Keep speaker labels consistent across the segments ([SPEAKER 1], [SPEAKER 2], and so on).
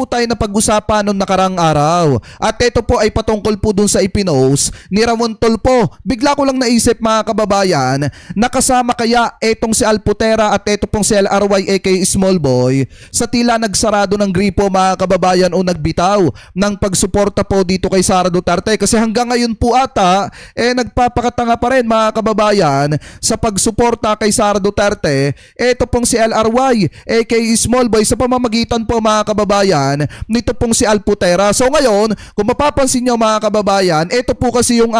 [SPEAKER 1] po tayo na pag-usapan noong nakarang araw. At ito po ay patungkol po dun sa ipinost ni Ramon Tulfo. Bigla ko lang naisip mga kababayan, nakasama kaya etong si Alputera at ito pong si LRY aka Small Boy sa tila nagsarado ng gripo mga kababayan o nagbitaw ng pagsuporta po dito kay Sara Duterte. Kasi hanggang ngayon po ata, nagpapakatanga pa rin mga kababayan sa pagsuporta kay Sara Duterte. Ito pong si LRY aka Small Boy sa pamamagitan po mga kababayan nito pong si Alputera. So ngayon, kung mapapansin nyo mga kababayan, ito po kasi yung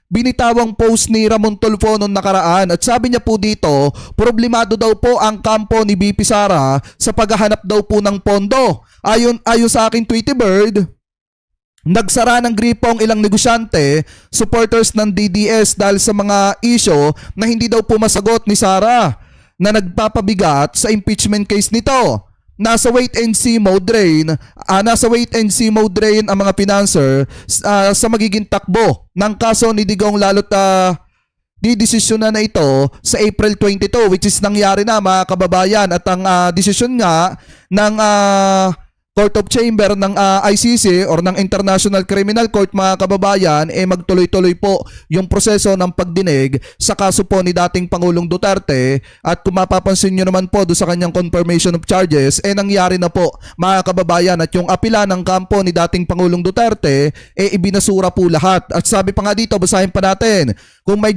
[SPEAKER 1] binitawang post ni Ramon Tulfo noong nakaraan at sabi niya po dito, problemado daw po ang kampo ni BP Sara sa paghahanap daw po ng pondo. Ayon sa aking Tweety Bird, nagsara ng gripo ang ilang negosyante, supporters ng DDS dahil sa mga isyo na hindi daw po masagot ni Sara na nagpapabigat sa impeachment case nito. Nasa wait and see mode rin, ang mga financer sa magiging takbo ng kaso ni Digong lalo't didesisyon na ito sa April 22 which is nangyari na mga kababayan at ang desisyon nga ng Court of Chamber ng ICC or ng International Criminal Court mga kababayan magtuloy-tuloy po yung proseso ng pagdinig sa kaso po ni dating Pangulong Duterte at kung mapapansin nyo naman po doon sa kanyang confirmation of charges nangyari na po mga kababayan at yung apela ng kampo ni dating Pangulong Duterte ibinasura po lahat at sabi pa nga dito, basahin pa natin, kung may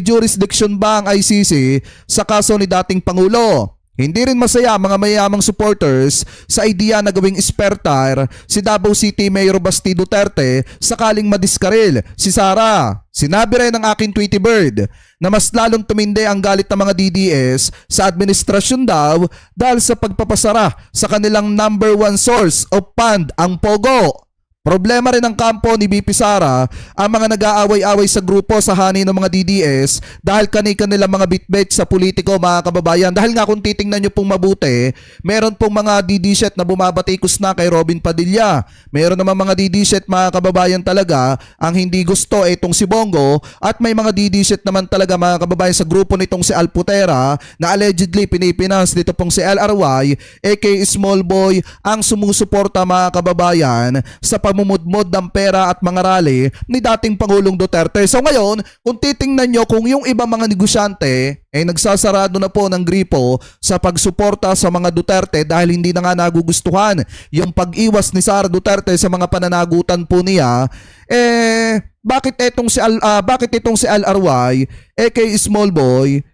[SPEAKER 1] jurisdiction ba ang ICC sa kaso ni dating Pangulo. Hindi rin masaya mga mayamang supporters sa idea na gawing espertar si Davao City Mayor Basti Duterte sakaling madiskaril si Sara. Sinabi rin ng aking Tweety Bird na mas lalong tumindi ang galit ng mga DDS sa administrasyon daw dahil sa pagpapasara sa kanilang number one source of fund, ang Pogo. Problema rin ng kampo ni BP Sara ang mga nag-aaway-away sa grupo sa hani ng mga DDS dahil kanilang mga bitbit sa politiko mga kababayan. Dahil nga kung titingnan nyo pong mabuti, meron pong mga DD-set na bumabatikos na kay Robin Padilla. Meron naman mga DD-set mga kababayan talaga ang hindi gusto itong si Bongo at may mga DD-set naman talaga mga kababayan sa grupo nitong si Alputera na allegedly pinipinance dito pong si LRY aka Small Boy ang sumusuporta mga kababayan sa pamumudmod ng pera at mga rally ni dating Pangulong Duterte. So ngayon, kung titingnan nyo kung yung ibang mga negosyante nagsasarado na po ng gripo sa pagsuporta sa mga Duterte dahil hindi na nga nagugustuhan yung pag-iwas ni Sara Duterte sa mga pananagutan po niya, bakit itong si LRY aka Small Boy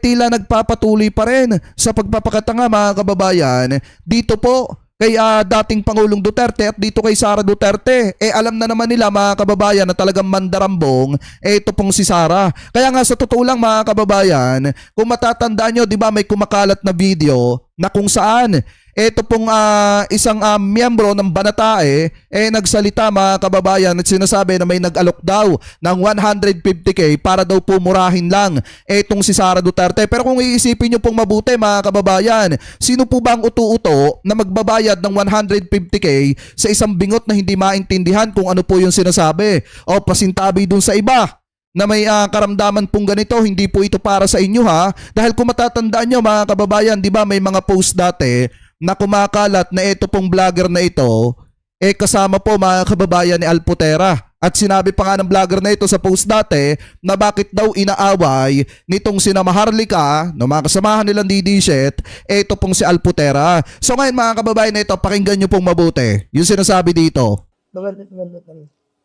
[SPEAKER 1] tila nagpapatuloy pa rin sa pagpapakatanga mga kababayan dito po kay dating Pangulong Duterte at dito kay Sara Duterte. Alam na naman nila mga kababayan na talagang mandarambong ito pong si Sara. Kaya nga sa totoo lang mga kababayan, kung matatandaan nyo, di ba may kumakalat na video na kung saan ito pong isang miyembro ng Banatae nagsalita mga kababayan at sinasabi na may nag-alok daw ng 150k para daw po murahin lang itong si Sara Duterte. Pero kung iisipin nyo pong mabuti mga kababayan, sino po ba ang uto-uto na magbabayad ng 150k sa isang bingot na hindi maintindihan kung ano po yung sinasabi o pasintabi dun sa iba na may karamdaman pong ganito? Hindi po ito para sa inyo ha. Dahil kung matatandaan nyo mga kababayan, di ba may mga post dati na kumakalat na ito pong vlogger na ito kasama po mga kababayan ni Alputera. At sinabi pa nga ng vlogger na ito sa post dati na bakit daw inaaway nitong sina Maharlika, no, mga kasamahan nilang DD-set, ito pong si Alputera. So ngayon mga kababayan na ito, pakinggan nyo pong mabuti yung sinasabi dito.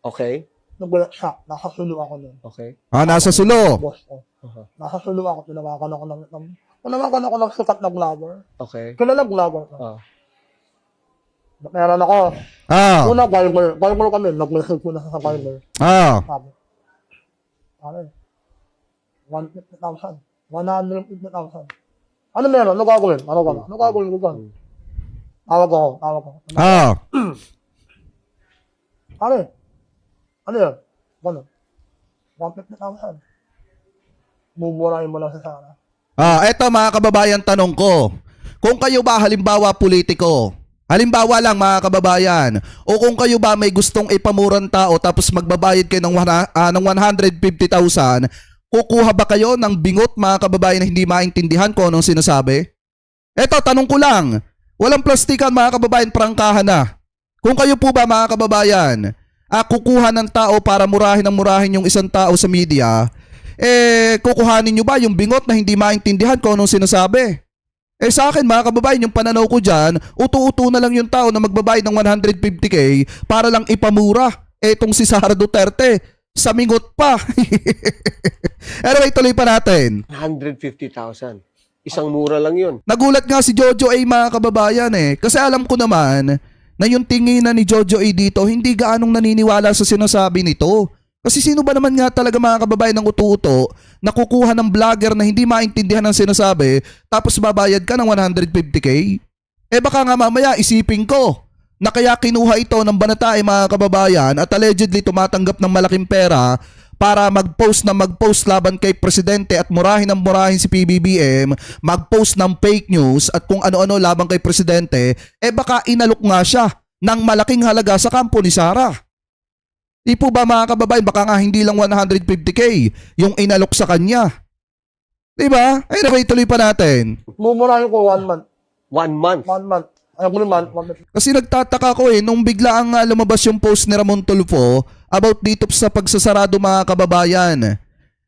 [SPEAKER 2] Okay.
[SPEAKER 3] Nagulat siya. Nasa sulo ako nun.
[SPEAKER 2] Okay.
[SPEAKER 1] Nasa sulo.
[SPEAKER 3] Boss ko. Nasa sulo ako. Tinawakan ako ng sikat na vlogger.
[SPEAKER 2] Okay.
[SPEAKER 3] Kilala vlogger ko. Meron ako. Una, Viber. Viber kami. Nag-message ko na sa Viber. Sabi. Ano 150,000. 150,000. Ano meron? Ano gagawin? Ano gagawin ko dyan? Tawag ako. Ano yan? Gano'n? 150,000. Mumurahin mo lang sa Sara.
[SPEAKER 1] Eto mga kababayan, tanong ko. Kung kayo ba halimbawa politiko, halimbawa lang mga kababayan, o kung kayo ba may gustong ipamurang tao tapos magbabayad kayo ng 150,000, kukuha ba kayo ng bingot mga kababayan na hindi maintindihan kung anong sinasabi? Eto, tanong ko lang. Walang plastikan mga kababayan, prangkahan na. Kung kayo po ba mga kababayan, kukuha ng tao para murahin yung isang tao sa media, kukuhanin nyo ba yung bingot na hindi maintindihan kung anong sinasabi? Sa akin mga kababayan, yung pananaw ko dyan, utu-utu na lang yung tao na magbabayad ng 150k para lang ipamura etong si Sara Duterte. Samingot pa. Anyway, tuloy pa natin.
[SPEAKER 2] 150,000. Isang mura lang yun.
[SPEAKER 1] Nagulat nga si Jojo A mga kababayan kasi alam ko naman na yung tingin na ni Jojo A dito hindi gaanong naniniwala sa sinasabi nito. Kasi sino ba naman nga talaga mga kababayan ng utu-uto na kukuha ng vlogger na hindi maintindihan ang sinasabi tapos babayad ka ng 150k? Baka nga mamaya isipin ko na kaya kinuha ito ng Banatay mga kababayan at allegedly tumatanggap ng malaking pera para mag-post laban kay Presidente at murahin si PBBM, mag-post ng fake news at kung ano-ano laban kay Presidente, baka inalok nga siya ng malaking halaga sa kampo ni Sara. Di po ba mga kababayan, baka nga hindi lang 150k yung inalok sa kanya. Diba? Anyway, tuloy pa natin.
[SPEAKER 3] Mumurahin ko 1 month.
[SPEAKER 2] 1 month?
[SPEAKER 3] 1 month. Ayaw ko naman, 1 month.
[SPEAKER 1] Kasi nagtataka ko nung bigla ang lumabas yung post ni Ramon Tulfo about dito sa pagsasarado mga kababayan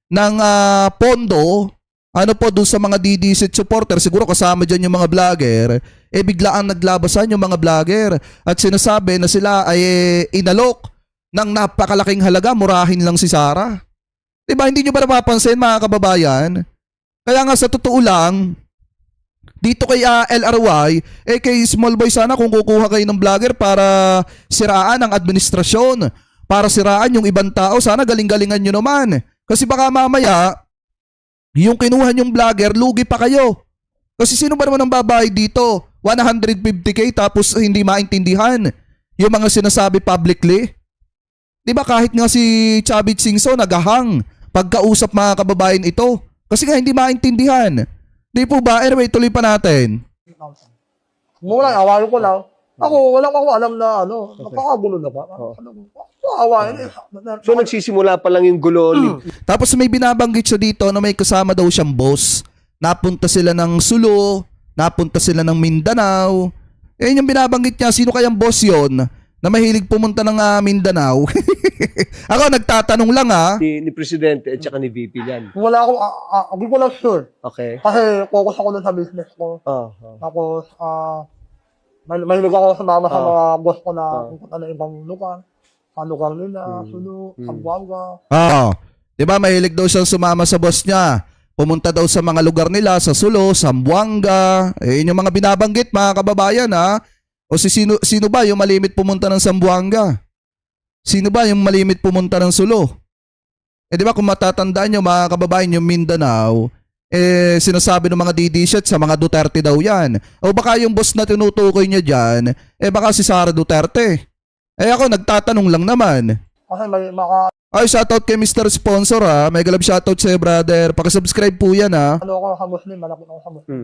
[SPEAKER 1] ng pondo, po dun sa mga DDC supporter, siguro kasama dyan yung mga vlogger, bigla ang naglabasan yung mga vlogger at sinasabi na sila ay inalok ng napakalaking halaga, murahin lang si Sara. Diba, hindi nyo ba napapansin mga kababayan? Kaya nga sa totoo lang, dito kay LRY, kay Small Boy sana kung kukuha kayo ng vlogger para siraan ang administrasyon, para siraan yung ibang tao, sana galing-galingan nyo naman. Kasi baka mamaya, yung kinuha nyong vlogger, lugi pa kayo. Kasi sino ba naman ang babayad dito? 150k tapos hindi maintindihan yung mga sinasabi publicly? Diba kahit nga si Chavit Singso nagahang pagkausap mga kababayan ito? Kasi nga hindi maintindihan. Di po ba? Anyway, tuloy pa natin.
[SPEAKER 3] Mura, awayin ko lang. Ako, wala ko alam na napakagulo na ba? Awayin.
[SPEAKER 2] So nagsisimula pa lang yung gulo.
[SPEAKER 1] Tapos may binabanggit siya dito na may kasama daw siyang boss. Napunta sila ng Sulu, napunta sila ng Mindanao. Yan yung binabanggit niya. Sino kayang boss yon na mahilig pumunta ng Mindanao? Ako nagtatanong lang
[SPEAKER 2] ni Presidente at saka ni VP yan.
[SPEAKER 3] Wala ako, hindi ko lang sure.
[SPEAKER 2] Okay.
[SPEAKER 3] Kasi focus ako sa business ko. Tapos, mahilig ako sumama sa mga boss ko na pupunta na ibang lugar. Sa lugar nila, Sulu, Zamboanga.
[SPEAKER 1] Diba mahilig daw siyang sumama sa boss niya. Pumunta daw sa mga lugar nila, sa Sulu, Zamboanga. Yun yung mga binabanggit mga kababayan O sino ba yung malimit pumunta ng Zamboanga? Sino ba yung malimit pumunta ng Sulu? Di ba kung matatandaan nyo mga kababayan yung Mindanao, sinasabi ng mga DDShat sa mga Duterte daw yan. O baka yung boss na tinutukoy niya dyan, baka si Sara Duterte. Ako nagtatanong lang naman.
[SPEAKER 3] Kasi may
[SPEAKER 1] shoutout kay Mr. Sponsor May galab shoutout sa'yo brother. Pakisubscribe po yan
[SPEAKER 3] ako sa Muslim, malapit ako sa Muslim.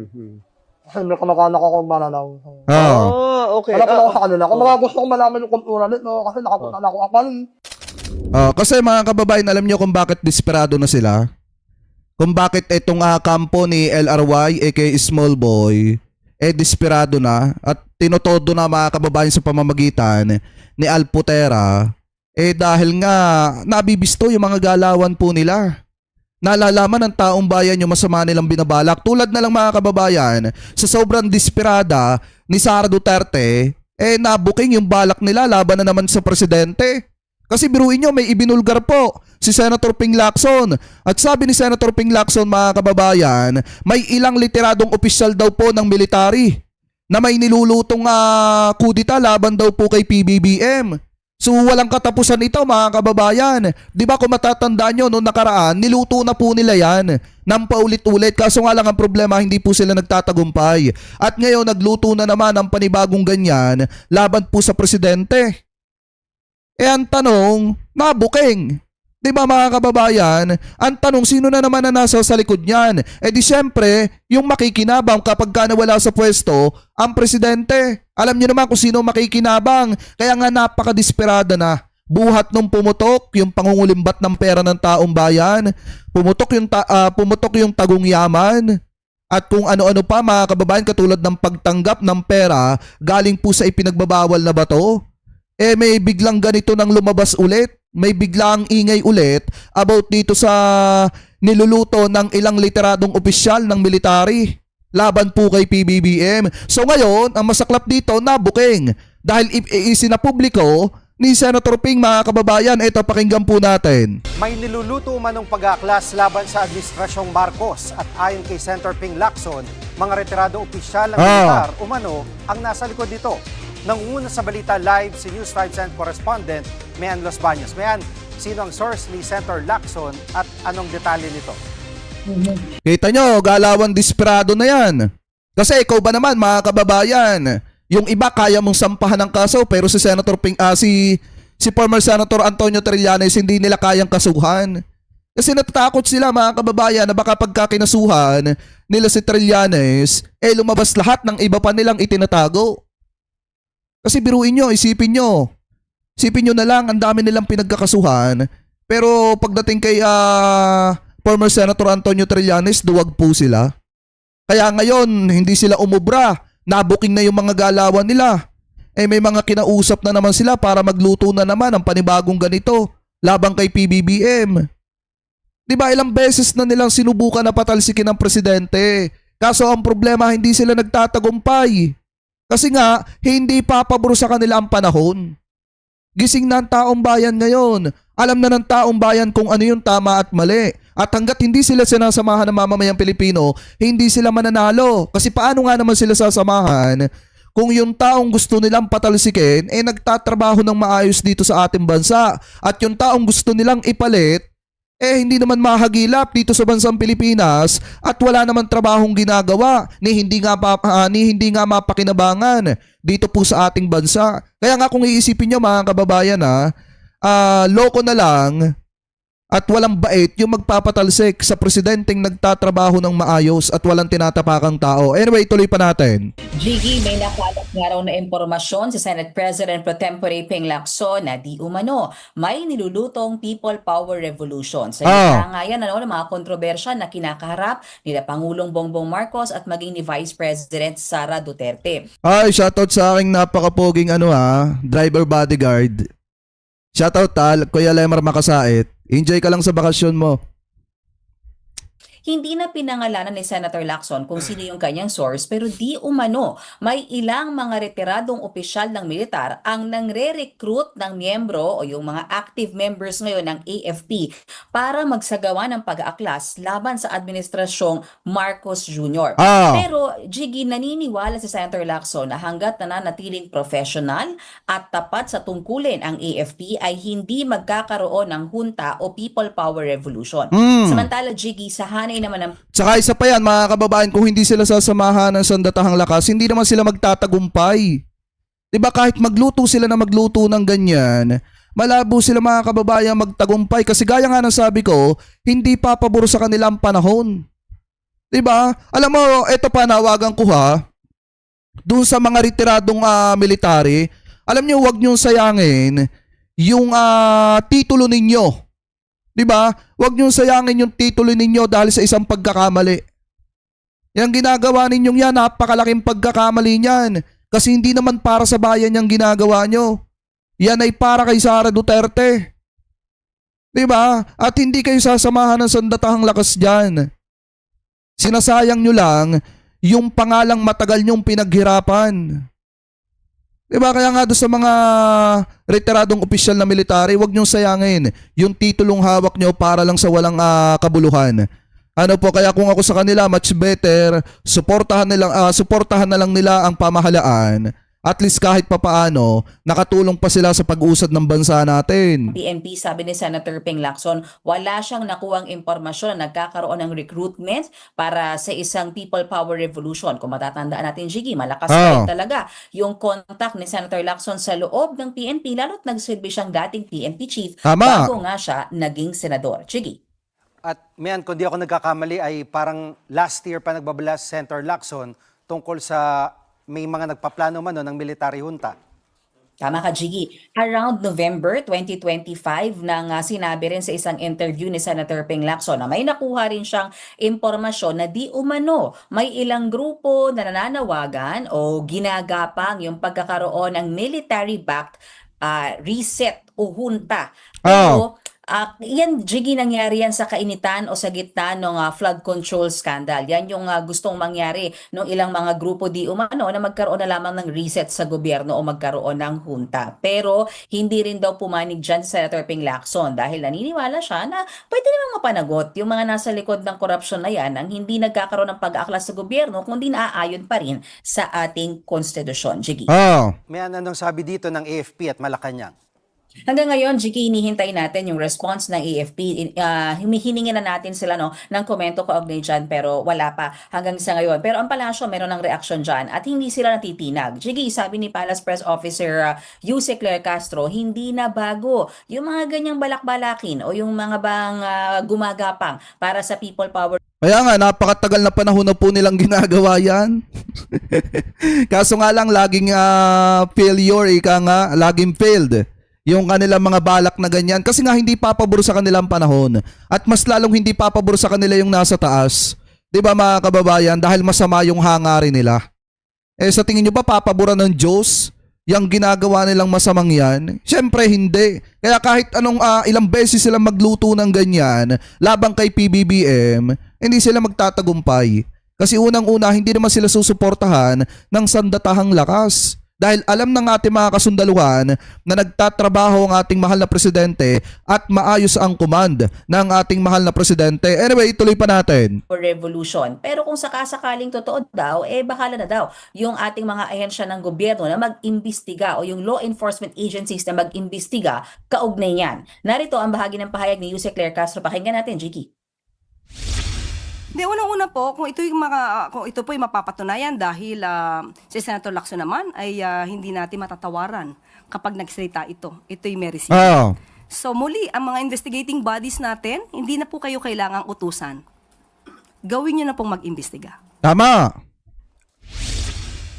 [SPEAKER 3] Kasi may kamakanak ako mananaw.
[SPEAKER 2] Okay.
[SPEAKER 3] Malapit ako sa kanila. Kung mga gusto kong malaman yung kultura nito, kasi nakapunta na ako kapal.
[SPEAKER 1] Kasi mga kababayan, alam nyo kung bakit desperado na sila? Kung bakit itong kampo ni LRY, aka Small Boy, desperado na at tinotodo na mga kababayan sa pamamagitan ni Alputera, dahil nga nabibisto yung mga galawan po nila. Nalalaman ng taong bayan yung masama nilang binabalak. Tulad na lang mga kababayan, sa sobrang desperada ni Sara Duterte, nabuking yung balak nila laban na naman sa presidente. Kasi biruin nyo, may ibinulgar po si Senator Ping Lacson. At sabi ni Senator Ping Lacson mga kababayan, may ilang literadong opisyal daw po ng military na may nilulutong kudita laban daw po kay PBBM. So walang katapusan ito mga kababayan. Di ba kung matatandaan nyo noong nakaraan, niluto na po nila yan ng paulit-ulit. Kaso nga lang ang problema, hindi po sila nagtatagumpay. At ngayon nagluto na naman ang panibagong ganyan laban po sa presidente. Ang tanong, nabuking. Di ba mga kababayan? Ang tanong, sino na naman na nasa sa likod niyan? Di syempre, yung makikinabang kapag ka nawala sa pwesto, ang presidente. Alam niyo naman kung sino makikinabang. Kaya nga napakadesperada na. Buhat nung pumutok, yung pangungulimbat ng pera ng taong bayan. Pumutok yung tagong yaman. at kung ano-ano pa mga kababayan katulad ng pagtanggap ng pera galing po sa ipinagbabawal na bato, may biglang ganito nang lumabas ulit, may biglang ingay ulit about dito sa niluluto ng ilang literadong opisyal ng military laban po kay PBBM. So ngayon, ang masaklap dito, nabuking dahil isinapubliko ni Senator Ping mga kababayan. Ito, pakinggan po natin.
[SPEAKER 4] May niluluto manong pag-aaklas laban sa Administrasyong Marcos at ayon kay Senator Ping Lacson, mga retirado opisyal ng militar umano ang nasa likod dito. Nangunguna sa balita live si News 5 Cent correspondent Mian Los Baños. Mian, sino ang source ni Senator Lacson at anong detalye nito?
[SPEAKER 1] Kita nyo, galawan desperado na yan. Kasi ikaw ba naman mga kababayan, yung iba kaya mong sampahan ng kaso pero si Senator Ping, si former Senator Antonio Trillanes hindi nila kayang kasuhan. Kasi natatakot sila mga kababayan na baka pagka kinasuhan nila si Trillanes, lumabas lahat ng iba pa nilang itinatago. Kasi biruin nyo, isipin nyo. Isipin nyo na lang, ang dami nilang pinagkakasuhan. Pero pagdating kay former Senator Antonio Trillanes, duwag po sila. Kaya ngayon, hindi sila umubra. Nabuking na yung mga galawan nila. May mga kinausap na naman sila para magluto na naman ng panibagong ganito labang kay PBBM. Diba ilang beses na nilang sinubukan na patalsikin ng presidente. Kaso ang problema, hindi sila nagtatagumpay. Kasi nga, hindi papabor sa kanila ang panahon. Gising na ang taong bayan ngayon. Alam na ng taong bayan kung ano yung tama at mali. At hanggat hindi sila sinasamahan ng mamamayang Pilipino, hindi sila mananalo. Kasi paano nga naman sila sasamahan kung yung taong gusto nilang patalsikin nagtatrabaho ng maayos dito sa ating bansa. At yung taong gusto nilang ipalit, hindi naman mahagilap dito sa bansang Pilipinas at wala naman trabahong ginagawa ni hindi nga mapakinabangan dito po sa ating bansa. Kaya nga kung iisipin nyo mga kababayan loko na lang at walang bait yung magpapatalsik sa presidenteng nagtatrabaho ng maayos at walang tinatapakang tao. Anyway, tuloy pa natin.
[SPEAKER 5] Gigi, may nakalat nga raw na impormasyon si Senate President Pro Tempore Ping Lacson na di umano may nilulutong People Power Revolution. Sa nga yan ng mga kontrobersya na kinakaharap nila Pangulong Bongbong Marcos at maging ni Vice President Sara Duterte.
[SPEAKER 1] Ay, shoutout sa aking napakapoging driver bodyguard. Shoutout Kuya Lemar Makasait. Enjoy ka lang sa bakasyon mo.
[SPEAKER 5] Hindi na pinangalanan ni Senator Lacson kung sino yung kanyang source pero di umano may ilang mga retiradong opisyal ng militar ang nangre-recruit ng miyembro o yung mga active members ngayon ng AFP para magsagawa ng pag-aaklas laban sa administrasyong Marcos Jr. Pero Jiggy, naniniwala si Senator Lacson na hanggat nananatiling professional at tapat sa tungkulin ang AFP ay hindi magkakaroon ng junta o people power revolution. Samantala Jiggy, sa naman ang...
[SPEAKER 1] Tsaka isa pa yan mga kababayan, kung hindi sila sasamahan ng sandatahang lakas, hindi naman sila magtatagumpay. Diba kahit magluto sila na magluto ng ganyan, malabo sila mga kababayan magtagumpay kasi gaya nga ng sabi ko, hindi papabor sa kanilang panahon. Diba? Alam mo, eto pa nawagan ko dun sa mga retiradong military, alam nyo, huwag nyo sayangin yung titulo ninyo. Diba? Huwag niyong sayangin yung titulo ninyo dahil sa isang pagkakamali. Yang ginagawa ninyong yan, napakalaking pagkakamali niyan. Kasi hindi naman para sa bayan yung ginagawa nyo. Yan ay para kay Sara Duterte. Diba? At hindi kayo sasamahan ng sandatahang lakas dyan. Sinasayang nyo lang yung pangalang matagal nyong pinaghirapan. Diba? Kaya nga doon sa mga retiradong opisyal na military, huwag niyong sayangin yung titulong hawak niyo para lang sa walang kabuluhan. Kaya kung ako sa kanila, much better, suportahan na lang nila ang pamahalaan. At least kahit papaano, nakatulong pa sila sa pag-usad ng bansa natin.
[SPEAKER 5] PNP, sabi ni Senator Ping Lacson, wala siyang nakuhang impormasyon na nagkakaroon ng recruitment para sa isang people power revolution. Kung matatandaan natin, Jiggy, malakas pa talaga yung contact ni Senator Lacson sa loob ng PNP, lalo't nagsilbi siyang dating PNP chief bago nga siya naging senador. Jiggy.
[SPEAKER 4] At Mian, kung di ako nagkakamali ay parang last year pa nagbabala si Senator Lacson tungkol sa may mga nagpaplano man ng military junta.
[SPEAKER 5] Tama ka, Jiggy. Around November 2025 nang sinabi rin sa isang interview ni Senator Ping Lacson na may nakuha rin siyang impormasyon na di umano may ilang grupo na nananawagan o ginagapang yung pagkakaroon ng military-backed reset o junta. Pero yan, Jiggy, nangyari yan sa kainitan o sa gitna ng flood control scandal. Yan yung gustong mangyari ng ilang mga grupo di umano na magkaroon na lamang ng reset sa gobyerno o magkaroon ng junta. Pero hindi rin daw pumanig dyan si Senator Ping Lacson dahil naniniwala siya na pwede namang mapanagot yung mga nasa likod ng korupsyon na yan ang hindi nagkakaroon ng pag-aaklas sa gobyerno kundi naaayon pa rin sa ating konstitusyon. Jiggy.
[SPEAKER 4] May anong sabi dito ng AFP at Malacanang?
[SPEAKER 5] Hanggang ngayon, Jiggy, hinihintay natin yung response ng AFP. Hiningi na natin sila ng komento kaugnay dyan pero wala pa hanggang sa ngayon. Pero ang palasyo meron ng reaksyon dyan at hindi sila natitinag. Jiggy, sabi ni Palace Press Officer Yuse Claire Castro, hindi na bago yung mga ganyang balak-balakin o yung mga bang gumagapang para sa people power.
[SPEAKER 1] Kaya nga, napakatagal na panahon na po nilang ginagawa yan. Kaso nga lang, laging failure, laging failed yung kanilang mga balak na ganyan. Kasi nga, hindi papabor sa kanilang panahon. At mas lalong hindi papabor sa kanila yung nasa taas. 'Di ba mga kababayan? Dahil masama yung hangarin nila. Sa tingin nyo ba papaboran ng Diyos yung ginagawa nilang masamang yan? Siyempre hindi. Kaya kahit anong ilang beses sila magluto ng ganyan labang kay PBBM, hindi sila magtatagumpay. Kasi unang-una, hindi naman sila susuportahan ng sandatahang lakas. Dahil alam ng ating mga kasundaluhan na nagtatrabaho ang ating mahal na presidente at maayos ang command ng ating mahal na presidente. Anyway, ituloy pa natin.
[SPEAKER 5] Revolution. Pero kung sakasakaling totoo daw, bahala na daw yung ating mga ahensya ng gobyerno na mag-imbestiga o yung law enforcement agencies na mag-imbestiga kaugnay yan. Narito ang bahagi ng pahayag ni Yuse Claire Castro. Pakinggan natin, Jiggy.
[SPEAKER 6] Hindi, unang-una po, kung ito po'y mapapatunayan dahil si Senator Lacson naman ay hindi natin matatawaran kapag nagsalita ito. Ito'y may receipt. So muli, ang mga investigating bodies natin, hindi na po kayo kailangang utusan. Gawin nyo na pong mag-imbestiga.
[SPEAKER 1] Tama.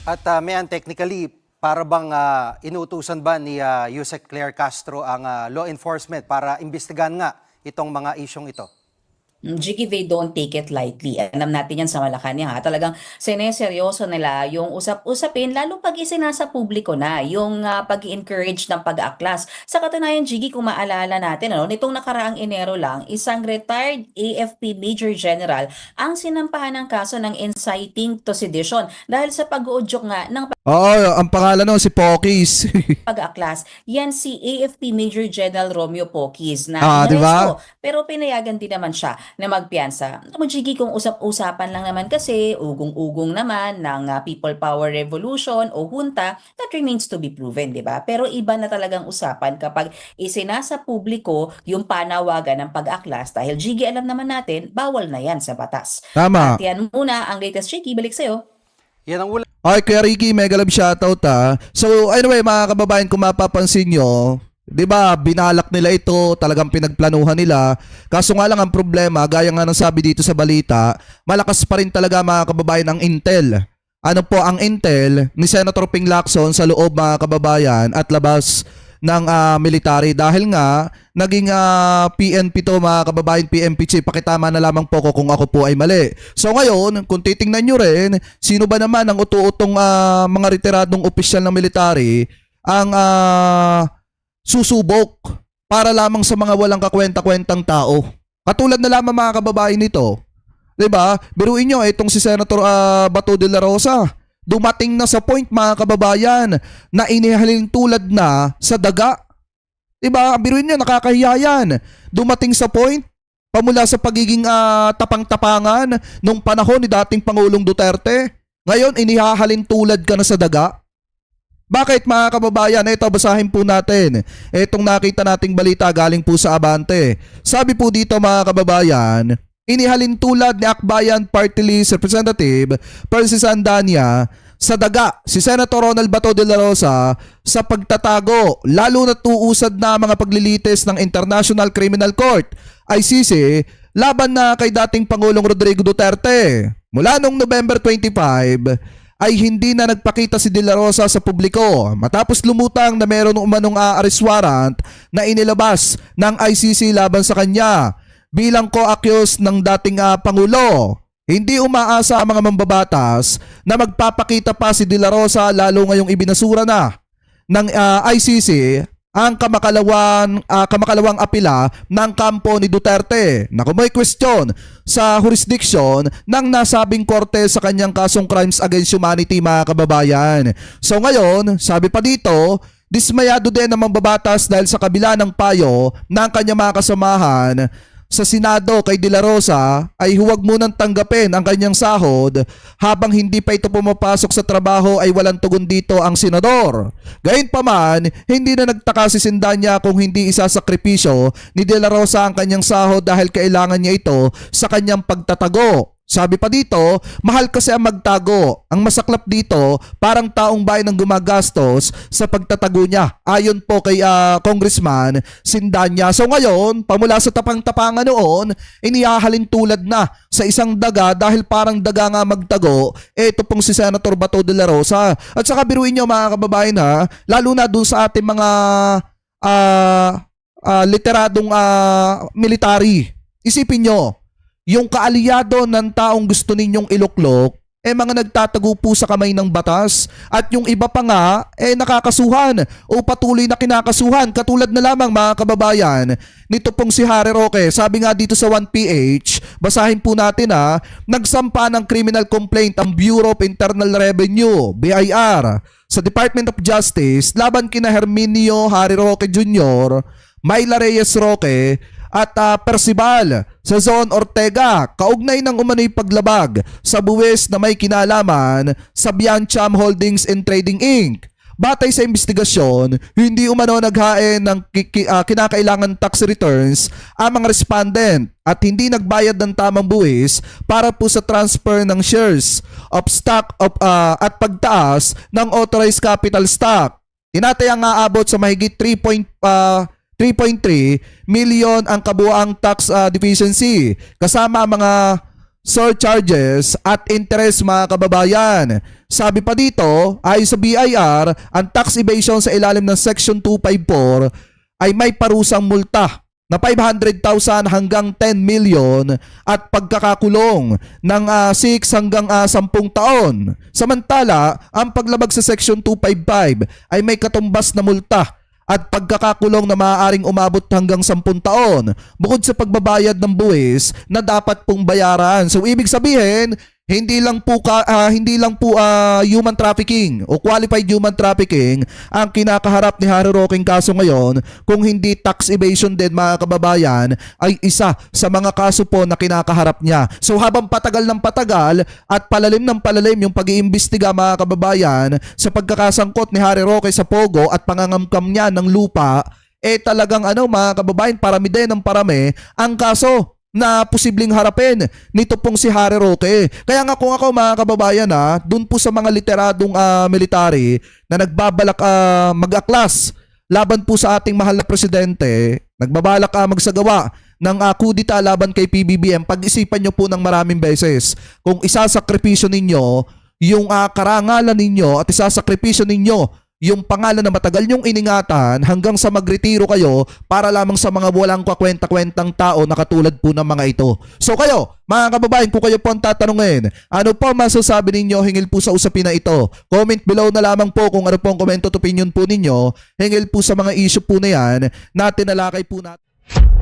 [SPEAKER 4] At mayan, technically, para bang inuutusan ba ni Yusek Claire Castro ang law enforcement para imbestigahan nga itong mga isyong ito?
[SPEAKER 5] Jiggy, they don't take it lightly. Alam natin yan sa Malacanang. Talagang sineseryoso nila yung usap-usapin, lalo pag isinasa publiko na, yung pag-encourage ng pag-aaklas. Sa katunayan, Jiggy, kung maalala natin, nitong nakaraang Enero lang, isang retired AFP Major General ang sinampahan ng kaso ng inciting to sedition dahil sa pag-uudyok nga ng
[SPEAKER 1] Ang pangalan si Pokis.
[SPEAKER 5] pag-aaklas. Yan si AFP Major General Romeo Poquis na
[SPEAKER 1] diba?
[SPEAKER 5] Pero pinayagan din naman siya na magpiyansa. Jiggy, kung usap-usapan lang naman kasi, ugong-ugong naman ng people power revolution o junta, that remains to be proven, di ba? Pero iba na talagang usapan kapag isinasa publiko yung panawagan ng pag-aklas dahil, Jiggy, alam naman natin, bawal na yan sa batas.
[SPEAKER 1] Tama.
[SPEAKER 5] At yan muna ang latest, Jiggy. Balik sa'yo.
[SPEAKER 4] Yan ang ulat.
[SPEAKER 1] Ay, Kuya Ricky, mega love shoutout So, anyway, mga kababayan, kung mapapansin nyo, di ba, binalak nila ito, talagang pinagplanuhan nila. Kaso nga lang ang problema, gaya nga ng sabi dito sa balita, malakas pa rin talaga mga kababayan ang intel. Ano po ang intel ni Senator Ping Lacson sa loob mga kababayan at labas ng military dahil nga naging PNP to mga kababayan, PNP chief. Pakitama na lamang po ko kung ako po ay mali. So ngayon, kung titingnan nyo rin, sino ba naman ang utu-utong mga retiradong opisyal ng military ang susubok para lamang sa mga walang kakwenta-kwentang tao. Katulad na lamang mga kababayan nito. 'Di ba? Biruin nyo itong si Senator Bato de la Rosa. Dumating na sa point mga kababayan na inihalin tulad na sa daga. 'Di ba? Biruin nyo, nakakahiya yan. Dumating sa point pamula sa pagiging tapang-tapangan nung panahon ni dating Pangulong Duterte. Ngayon inihahalin tulad ka na sa daga. Bakit mga kababayan? Ito, basahin po natin. Itong nakita nating balita galing po sa Abante. Sabi po dito mga kababayan, inihalin tulad ni Akbayan Party List Representative Percy Sandania sa daga si Senator Ronald Bato de la Rosa sa pagtatago lalo na tuusad na mga paglilitis ng International Criminal Court ICC laban na kay dating Pangulong Rodrigo Duterte. Mula noong November 25 ay hindi na nagpakita si De La Rosa sa publiko matapos lumutang na meron umanong arrest warrant na inilabas ng ICC laban sa kanya bilang co-accused ng dating Pangulo. Hindi umaasa ang mga mambabatas na magpapakita pa si De La Rosa lalo ngayong ibinasura na ng ICC ang kamakalawang apela ng kampo ni Duterte na may question sa jurisdiction ng nasabing korte sa kanyang kasong crimes against humanity, mga kababayan. So ngayon, sabi pa dito, dismayado din ang mambabatas dahil sa kabila ng payo ng kanyang mga kasamahan sa Senado kay De La Rosa ay huwag munang tanggapin ang kanyang sahod habang hindi pa ito pumapasok sa trabaho ay walang tugon dito ang senador. Gayunpaman, hindi na nagtaka si Sindanya kung hindi isasakripisyo ni De La Rosa ang kanyang sahod dahil kailangan niya ito sa kanyang pagtatago. Sabi pa dito, mahal kasi ang magtago. Ang masaklap dito, parang taong bayan ang gumagastos sa pagtatago niya. Ayon po kay Congressman Sindanya. So ngayon, pamula sa tapang-tapangan noon, inihahalin tulad na sa isang daga dahil parang daga nga magtago. Ito pong si Senator Bato de la Rosa. At saka biruin nyo mga kababayan ha, lalo na doon sa ating mga literadong military. Isipin nyo, yung kaalyado ng taong gusto ninyong iluklok, mga nagtatago po sa kamay ng batas at yung iba pa nga, nakakasuhan o patuloy na kinakasuhan. Katulad na lamang mga kababayan, nito pong si Harry Roque, sabi nga dito sa 1PH, basahin po natin nagsampa ng criminal complaint ang Bureau of Internal Revenue, BIR, sa Department of Justice laban kina Herminio Harry Roque Jr., Myla Reyes Roque, at Percival sa Zone Ortega kaugnay ng umano'y paglabag sa buwis na may kinalaman sa Biancham Holdings and Trading Inc. Batay sa investigasyon, hindi umano naghain ng kinakailangan tax returns ang mga respondent at hindi nagbayad ng tamang buwis para po sa transfer ng shares of stock at pagtaas ng authorized capital stock. Tinatayang aabot sa mahigit 3.3 million ang kabuuang tax deficiency kasama mga surcharges at interest, mga kababayan. Sabi pa dito, ay sa BIR, ang tax evasion sa ilalim ng Section 254 ay may parusang multa na 500,000 hanggang 10 million at pagkakakulong ng 6 hanggang 10 taon. Samantala, ang paglabag sa Section 255 ay may katumbas na multa at pagkakakulong na maaaring umabot hanggang 10 taon bukod sa pagbabayad ng buwis na dapat pong bayaran. So ibig sabihin, hindi lang po human trafficking o qualified human trafficking ang kinakaharap ni Harry Roqueng kaso ngayon, kung hindi tax evasion din, mga kababayan, ay isa sa mga kaso po na kinakaharap niya. So habang patagal ng patagal at palalim ng palalim yung pag-iimbestiga, mga kababayan, sa pagkakasangkot ni Harry Roque sa Pogo at pangangamkam niya ng lupa, talagang mga kababayan, parami din ng parami ang kaso na posibleng harapin nito pong si Harry Roque. Kaya nga kung ako, mga kababayan, dun po sa mga literadong military na nagbabalak mag-aklas laban po sa ating mahal na presidente, nagbabalak magsagawa ng kudita laban kay PBBM, pag-isipan nyo po ng maraming beses kung isasakripisyo ninyo yung karangalan ninyo at isasakripisyo ninyo yung pangalan na matagal nyong iningatan hanggang sa magretiro kayo para lamang sa mga walang kakwenta-kwentang tao na katulad po ng mga ito. So kayo, mga kababayan, kung kayo po ang tatanungin, ano po masasabi ninyo hingil po sa usapin na ito? Comment below na lamang po kung ano po ang komento at opinion po ninyo hingil po sa mga issue po na yan na tinalakay po natin.